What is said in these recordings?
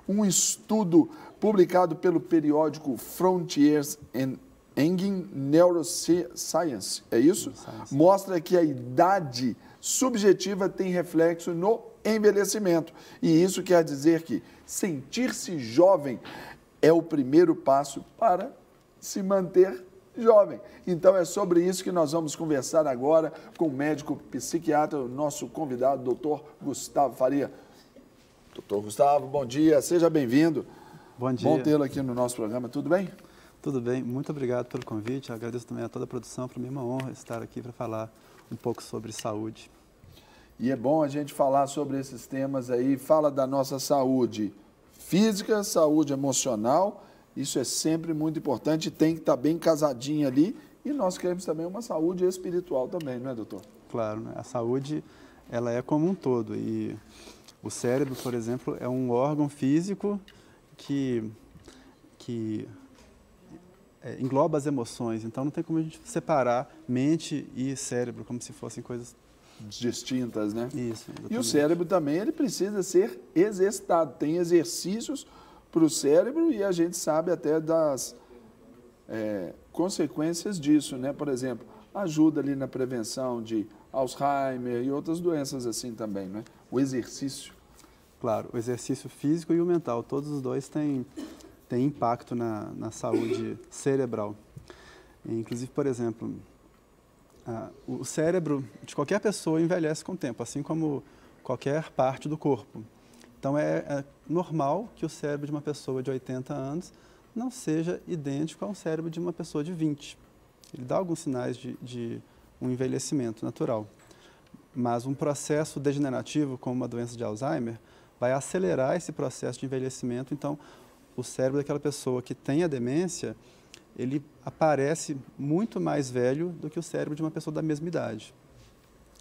Um estudo publicado pelo periódico Frontiers in Neuroscience, é isso? Mostra que a idade subjetiva tem reflexo no envelhecimento. E isso quer dizer que sentir-se jovem é o primeiro passo para se manter jovem. Então é sobre isso que nós vamos conversar agora com o médico psiquiatra, o nosso convidado, doutor Gustavo Faria. Doutor Gustavo, bom dia, seja bem-vindo. Bom dia. Bom tê-lo aqui no nosso programa, tudo bem? Tudo bem, muito obrigado pelo convite, agradeço também a toda a produção, para mim é uma honra estar aqui para falar um pouco sobre saúde. E é bom a gente falar sobre esses temas aí, fala da nossa saúde física, saúde emocional, isso é sempre muito importante, tem que estar bem casadinho ali, e nós queremos também uma saúde espiritual também, não é, doutor? Claro, né? A saúde, ela é como um todo, e o cérebro, por exemplo, é um órgão físico que engloba as emoções, então não tem como a gente separar mente e cérebro como se fossem coisas distintas, né? Isso, exatamente. E o cérebro também, ele precisa ser exercitado, tem exercícios para o cérebro e a gente sabe até das consequências disso, né? Por exemplo, ajuda ali na prevenção de Alzheimer e outras doenças assim também, né? O exercício. Claro, o exercício físico e o mental, todos os dois têm impacto na saúde cerebral. Inclusive, por exemplo, o cérebro de qualquer pessoa envelhece com o tempo, assim como qualquer parte do corpo. Então, é normal que o cérebro de uma pessoa de 80 anos não seja idêntico ao cérebro de uma pessoa de 20. Ele dá alguns sinais de um envelhecimento natural. Mas um processo degenerativo, como uma doença de Alzheimer, vai acelerar esse processo de envelhecimento. Então, o cérebro daquela pessoa que tem a demência, ele aparece muito mais velho do que o cérebro de uma pessoa da mesma idade.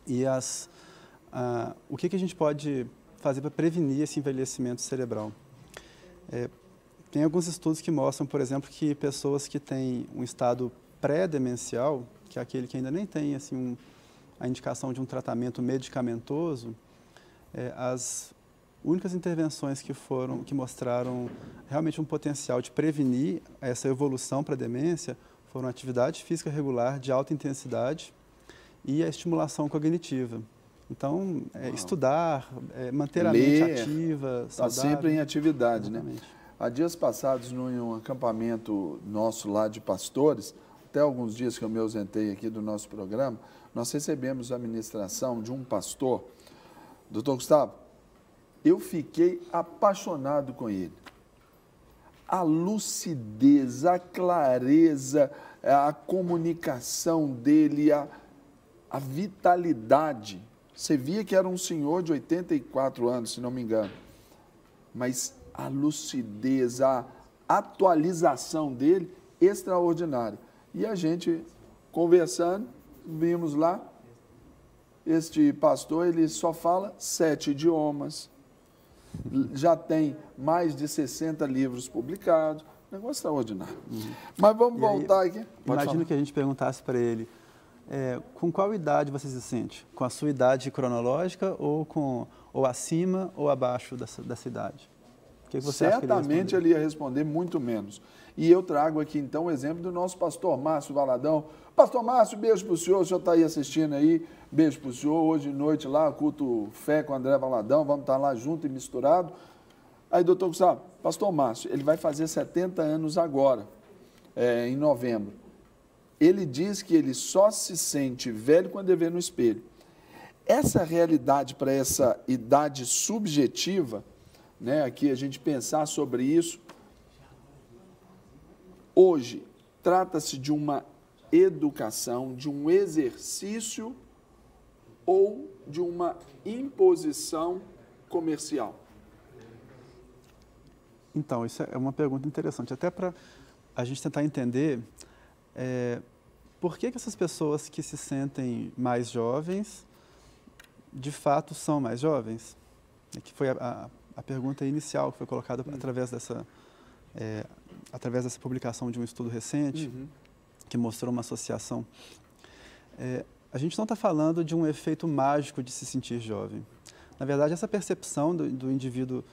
E o que a gente pode fazer para prevenir esse envelhecimento cerebral? Tem alguns estudos que mostram, por exemplo, que pessoas que têm um estado pré-demencial, que é aquele que ainda nem tem assim, a indicação de um tratamento medicamentoso, as únicas intervenções que mostraram realmente um potencial de prevenir essa evolução para a demência foram a atividade física regular de alta intensidade e a estimulação cognitiva. Então, estudar, manter a mente ativa, saudável. Está sempre em atividade, exatamente, né? Há dias passados, num acampamento nosso lá de pastores, até alguns dias que eu me ausentei aqui do nosso programa, nós recebemos a ministração de um pastor, doutor Gustavo. Eu fiquei apaixonado com ele. A lucidez, a clareza, a comunicação dele, a vitalidade. Você via que era um senhor de 84 anos, se não me engano. Mas a lucidez, a atualização dele, extraordinária. E a gente, conversando, vimos lá, este pastor, ele só fala 7 idiomas. Já tem mais de 60 livros publicados, negócio extraordinário. Mas vamos voltar aqui. Imagino que a gente perguntasse para ele, com qual idade você se sente? Com a sua idade cronológica ou acima ou abaixo dessa idade? O que você acha que certamente ele ia responder muito menos. E eu trago aqui então o exemplo do nosso pastor Márcio Valadão. Pastor Márcio, beijo para o senhor está aí assistindo aí, beijo para o senhor, hoje de noite lá, culto Fé com André Valadão, vamos estar lá junto e misturado. Aí, doutor Gustavo, pastor Márcio, ele vai fazer 70 anos agora, em novembro. Ele diz que ele só se sente velho quando ele vê no espelho. Essa realidade para essa idade subjetiva, né, aqui a gente pensar sobre isso, hoje trata-se de uma educação, de um exercício ou de uma imposição comercial? Então, isso é uma pergunta interessante, até para a gente tentar entender por que essas pessoas que se sentem mais jovens, de fato são mais jovens? Que foi a pergunta inicial que foi colocada através dessa publicação de um estudo recente, que mostrou uma associação. A gente não está falando de um efeito mágico de se sentir jovem. Na verdade, essa percepção do indivíduo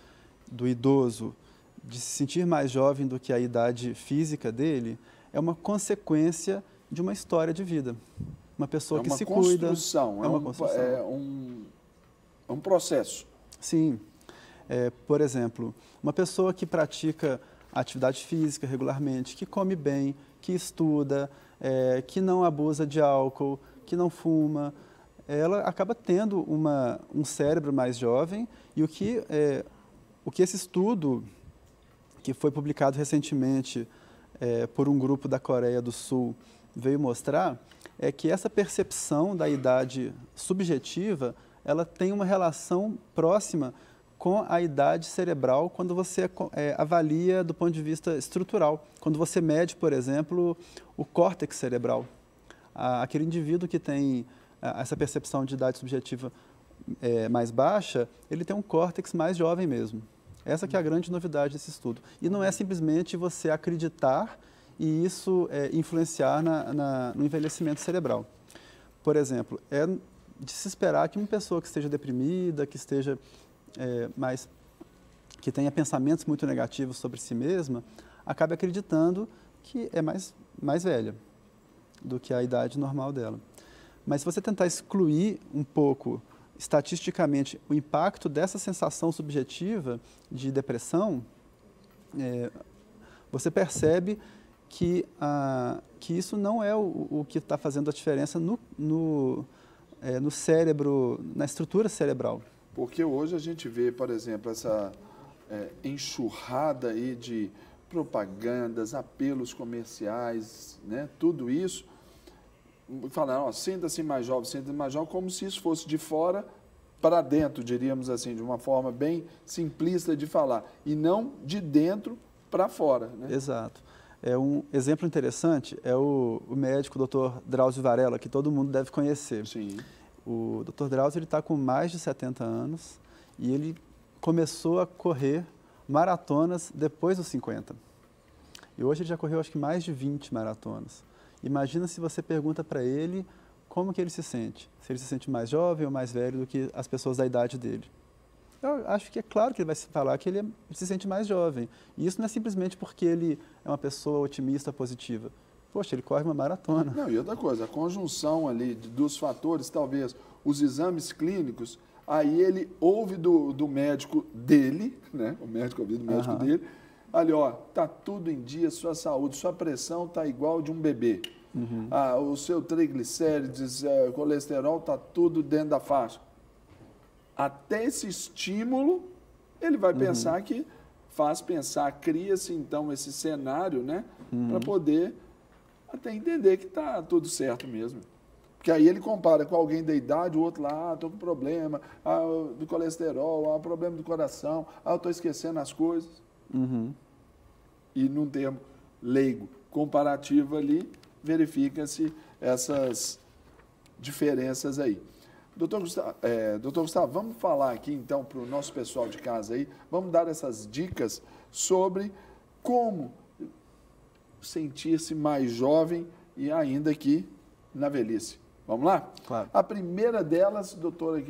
do idoso de se sentir mais jovem do que a idade física dele é uma consequência de uma história de vida. Uma pessoa que se cuida. É uma construção. É um processo. Sim. Por exemplo, uma pessoa que pratica atividade física regularmente, que come bem, que estuda, que não abusa de álcool, que não fuma, ela acaba tendo um cérebro mais jovem e o que esse estudo, que foi publicado recentemente por um grupo da Coreia do Sul, veio mostrar, é que essa percepção da idade subjetiva, ela tem uma relação próxima com a idade cerebral quando você avalia do ponto de vista estrutural. Quando você mede, por exemplo, o córtex cerebral. Aquele indivíduo que tem essa percepção de idade subjetiva mais baixa, ele tem um córtex mais jovem mesmo. Essa que é a grande novidade desse estudo. E não é simplesmente você acreditar e isso influenciar no envelhecimento cerebral. Por exemplo, é de se esperar que uma pessoa que esteja deprimida, que esteja que tenha pensamentos muito negativos sobre si mesma, acabe acreditando que é mais velha do que a idade normal dela. Mas se você tentar excluir um pouco, estatisticamente, o impacto dessa sensação subjetiva de depressão, você percebe que isso não é o que está fazendo a diferença no cérebro, na estrutura cerebral. Porque hoje a gente vê, por exemplo, essa enxurrada aí de propagandas, apelos comerciais, né? Tudo isso, falando, sinta-se mais jovem, sinta-se mais jovem, como se isso fosse de fora para dentro, diríamos assim, de uma forma bem simplista de falar, e não de dentro para fora. Né? Exato. Um exemplo interessante é o médico Dr. Drauzio Varella, que todo mundo deve conhecer. Sim. O Dr. Drauzio está com mais de 70 anos e ele começou a correr maratonas depois dos 50. E hoje ele já correu acho que mais de 20 maratonas. Imagina se você pergunta para ele como que ele se sente. Se ele se sente mais jovem ou mais velho do que as pessoas da idade dele. Eu acho que é claro que ele vai falar que ele se sente mais jovem. E isso não é simplesmente porque ele é uma pessoa otimista, positiva. Poxa, ele corre uma maratona. Não, e outra coisa, a conjunção ali dos fatores, talvez os exames clínicos, aí ele ouve do médico dele, né? O médico ouve do médico dele, ali, ó, tá tudo em dia, sua saúde, sua pressão tá igual de um bebê. O seu triglicérides, colesterol, tá tudo dentro da faixa. Até esse estímulo, ele vai pensar que faz pensar, cria-se então esse cenário, né? Para poder até entender que está tudo certo mesmo. Porque aí ele compara com alguém da idade, o outro lá, estou com problema do colesterol, problema do coração, estou esquecendo as coisas. E num termo leigo, comparativo ali, verifica-se essas diferenças aí. Doutor Gustavo, vamos falar aqui então para o nosso pessoal de casa aí, vamos dar essas dicas sobre como sentir-se mais jovem e ainda aqui na velhice. Vamos lá? Claro. A primeira delas, doutor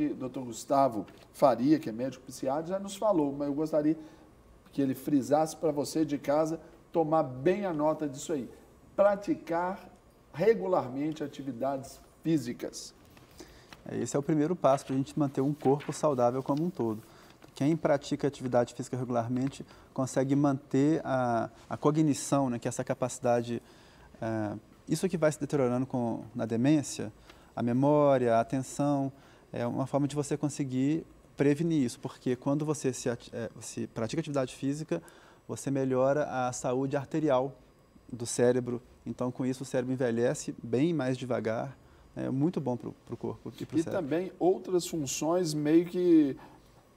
Gustavo Faria, que é médico psiquiatra, já nos falou, mas eu gostaria que ele frisasse para você de casa tomar bem a nota disso aí. Praticar regularmente atividades físicas. Esse é o primeiro passo para a gente manter um corpo saudável como um todo. Quem pratica atividade física regularmente consegue manter a cognição, né, que é essa capacidade, isso que vai se deteriorando na demência, a memória, a atenção, é uma forma de você conseguir prevenir isso, porque quando você se pratica atividade física, você melhora a saúde arterial do cérebro, então com isso o cérebro envelhece bem mais devagar, é muito bom para o corpo e para o cérebro. E também outras funções meio que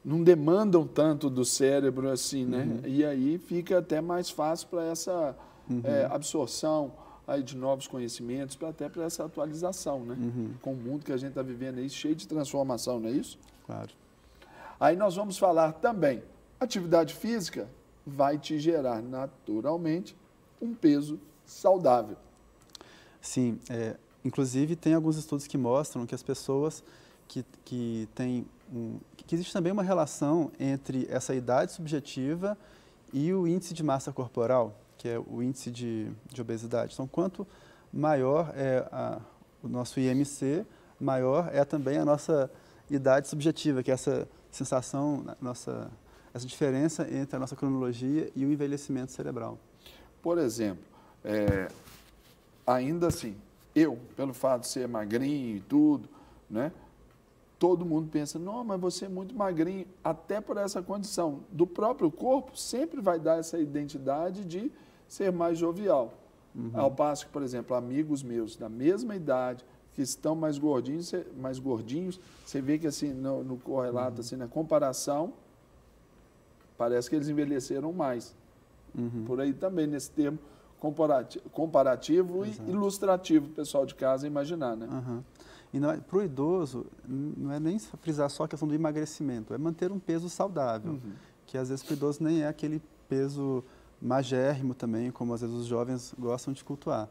não demandam tanto do cérebro assim, né? E aí fica até mais fácil para essa absorção aí de novos conhecimentos, até para essa atualização, né? Com o mundo que a gente está vivendo aí, cheio de transformação, não é isso? Claro. Aí nós vamos falar também, atividade física vai te gerar naturalmente um peso saudável. Sim, inclusive tem alguns estudos que mostram que as pessoas que têm que existe também uma relação entre essa idade subjetiva e o índice de massa corporal, que é o índice de obesidade. Então, quanto maior é o nosso IMC, maior é também a nossa idade subjetiva, que é essa sensação, essa diferença entre a nossa cronologia e o envelhecimento cerebral. Por exemplo, ainda assim, eu, pelo fato de ser magrinho e tudo, né? Todo mundo pensa, não, mas você é muito magrinho, até por essa condição do próprio corpo, sempre vai dar essa identidade de ser mais jovial. Ao passo que, por exemplo, amigos meus da mesma idade, que estão mais gordinhos, você vê que assim, no correlato, assim, na comparação, parece que eles envelheceram mais. Por aí também, nesse termo comparativo e ilustrativo, o pessoal de casa imaginar, né? E para o idoso, não é nem frisar só a questão do emagrecimento, é manter um peso saudável, que às vezes para o idoso nem é aquele peso magérrimo também, como às vezes os jovens gostam de cultuar.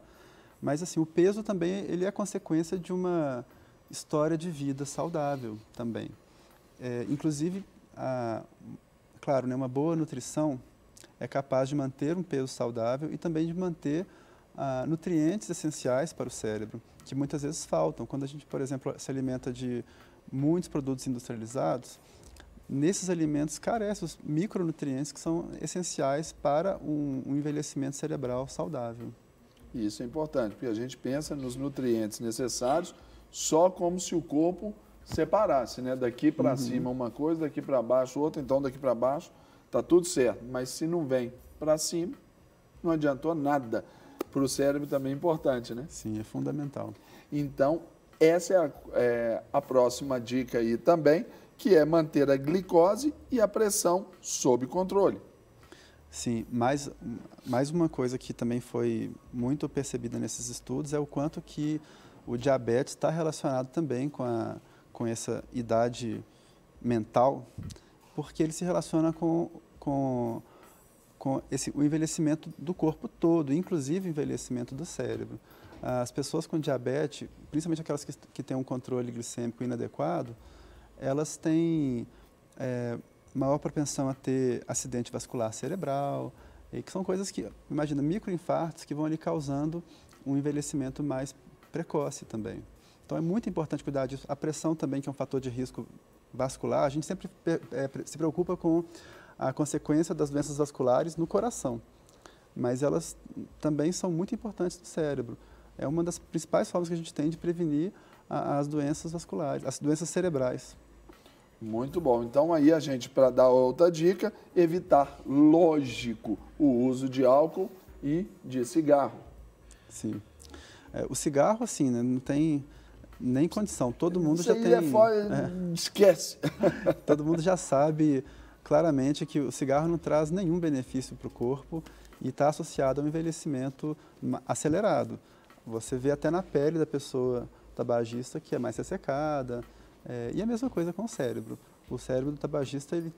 Mas assim, o peso também ele é consequência de uma história de vida saudável também. Inclusive, claro, né, uma boa nutrição é capaz de manter um peso saudável e também de manter nutrientes essenciais para o cérebro, que muitas vezes faltam. Quando a gente, por exemplo, se alimenta de muitos produtos industrializados, nesses alimentos carecem os micronutrientes que são essenciais para um envelhecimento cerebral saudável. Isso é importante, porque a gente pensa nos nutrientes necessários só como se o corpo separasse, né? Daqui para cima uma coisa, daqui para baixo outra, então daqui para baixo está tudo certo. Mas se não vem para cima, não adiantou nada. Para o cérebro também é importante, né? Sim, é fundamental. Então, essa é a próxima dica aí também, que é manter a glicose e a pressão sob controle. Sim, mais uma coisa que também foi muito percebida nesses estudos é o quanto que o diabetes está relacionado também com essa idade mental, porque ele se relaciona com o envelhecimento do corpo todo, inclusive o envelhecimento do cérebro. As pessoas com diabetes, principalmente aquelas que têm um controle glicêmico inadequado, elas têm maior propensão a ter acidente vascular cerebral, e que são coisas que, imagina, microinfartos que vão ali causando um envelhecimento mais precoce também. Então é muito importante cuidar disso. A pressão também, que é um fator de risco vascular, a gente sempre se preocupa com a consequência das doenças vasculares no coração, mas elas também são muito importantes no cérebro. É uma das principais formas que a gente tem de prevenir as doenças vasculares, as doenças cerebrais. Muito bom. Então aí a gente, para dar outra dica, evitar, lógico, o uso de álcool e de cigarro. Sim. O cigarro, assim, né, não tem nem condição. Todo mundo já tem... Esquece. Todo mundo já sabe claramente que o cigarro não traz nenhum benefício para o corpo e está associado a um envelhecimento acelerado. Você vê até na pele da pessoa tabagista que é mais ressecada, e a mesma coisa com o cérebro. O cérebro do tabagista ele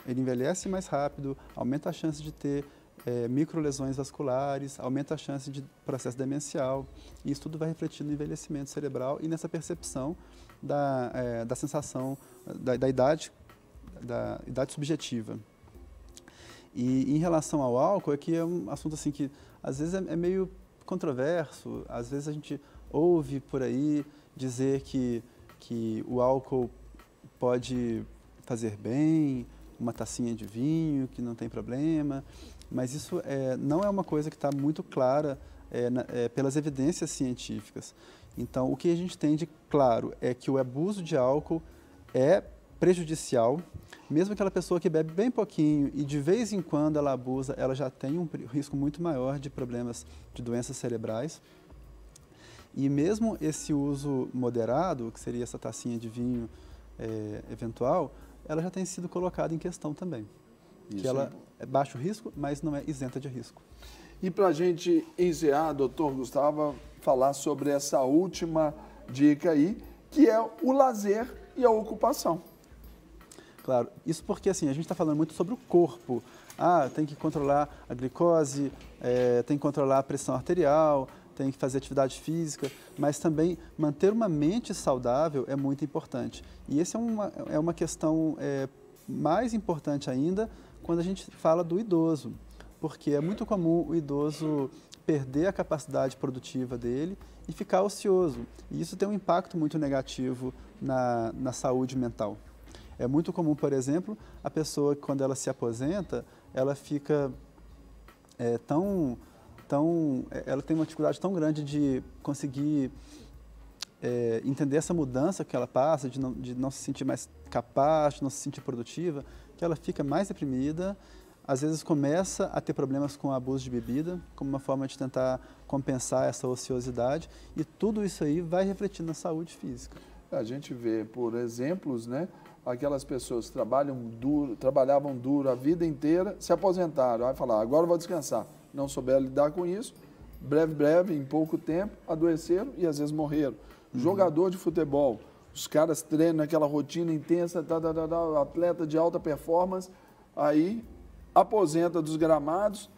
envelhece mais rápido, aumenta a chance de ter microlesões vasculares, aumenta a chance de processo demencial, e isso tudo vai refletir no envelhecimento cerebral e nessa percepção da sensação da idade subjetiva. E em relação ao álcool, aqui é um assunto assim que às vezes é meio controverso, às vezes a gente ouve por aí dizer que o álcool pode fazer bem, uma tacinha de vinho, que não tem problema, mas isso não é uma coisa que está muito clara pelas evidências científicas. Então, o que a gente tem de claro é que o abuso de álcool é prejudicial, mesmo aquela pessoa que bebe bem pouquinho e de vez em quando ela abusa, ela já tem um risco muito maior de problemas de doenças cerebrais. E mesmo esse uso moderado, que seria essa tacinha de vinho eventual, ela já tem sido colocada em questão também. Isso, que ela é baixo risco, mas não é isenta de risco. E para a gente encerrar, doutor Gustavo, falar sobre essa última dica aí, que é o lazer e a ocupação. Claro, isso porque assim, a gente está falando muito sobre o corpo. Tem que controlar a glicose, tem que controlar a pressão arterial, tem que fazer atividade física, mas também manter uma mente saudável é muito importante. E essa é uma questão mais importante ainda quando a gente fala do idoso, porque é muito comum o idoso perder a capacidade produtiva dele e ficar ocioso. E isso tem um impacto muito negativo na saúde mental. É muito comum, por exemplo, a pessoa, quando ela se aposenta, ela fica ela tem uma dificuldade tão grande de conseguir entender essa mudança que ela passa, de não se sentir mais capaz, de não se sentir produtiva, que ela fica mais deprimida, às vezes começa a ter problemas com o abuso de bebida, como uma forma de tentar compensar essa ociosidade, e tudo isso aí vai refletir na saúde física. A gente vê, por exemplos, né, aquelas pessoas que trabalhavam duro a vida inteira, se aposentaram, vai falar, agora eu vou descansar. Não souberam lidar com isso, breve, em pouco tempo, adoeceram e às vezes morreram. Jogador de futebol, os caras treinam naquela rotina intensa, atleta de alta performance, aí aposenta dos gramados,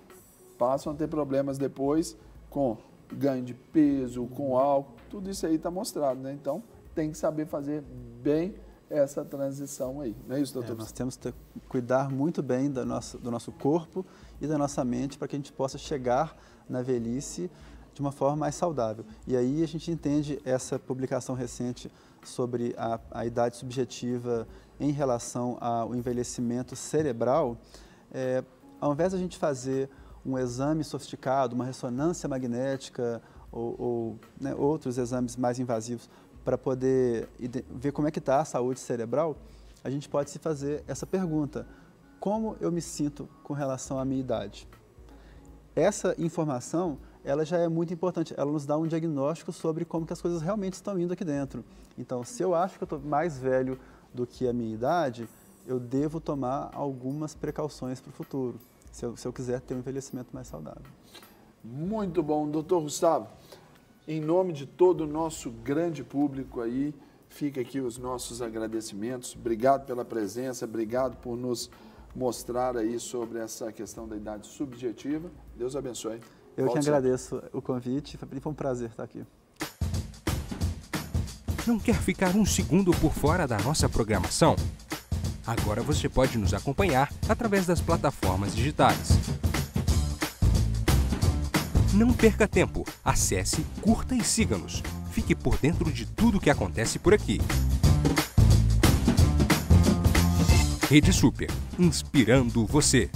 passam a ter problemas depois com ganho de peso, com álcool, tudo isso aí está mostrado, né? Então, tem que saber fazer bem essa transição aí. Não é isso, doutor? Nós temos que cuidar muito bem do nosso corpo e da nossa mente para que a gente possa chegar na velhice de uma forma mais saudável. E aí a gente entende essa publicação recente sobre a idade subjetiva em relação ao envelhecimento cerebral. Ao invés de a gente fazer um exame sofisticado, uma ressonância magnética ou outros exames mais invasivos para poder ver como é que está a saúde cerebral, a gente pode se fazer essa pergunta: como eu me sinto com relação à minha idade? Essa informação, ela já é muito importante, ela nos dá um diagnóstico sobre como que as coisas realmente estão indo aqui dentro. Então, se eu acho que eu estou mais velho do que a minha idade, eu devo tomar algumas precauções para o futuro, se eu quiser ter um envelhecimento mais saudável. Muito bom, doutor Gustavo. Em nome de todo o nosso grande público aí, fica aqui os nossos agradecimentos. Obrigado pela presença, obrigado por nos mostrar aí sobre essa questão da idade subjetiva. Deus abençoe. Eu que agradeço o convite, foi um prazer estar aqui. Não quer ficar um segundo por fora da nossa programação? Agora você pode nos acompanhar através das plataformas digitais. Não perca tempo, acesse, curta e siga-nos. Fique por dentro de tudo o que acontece por aqui. Rede Super, inspirando você.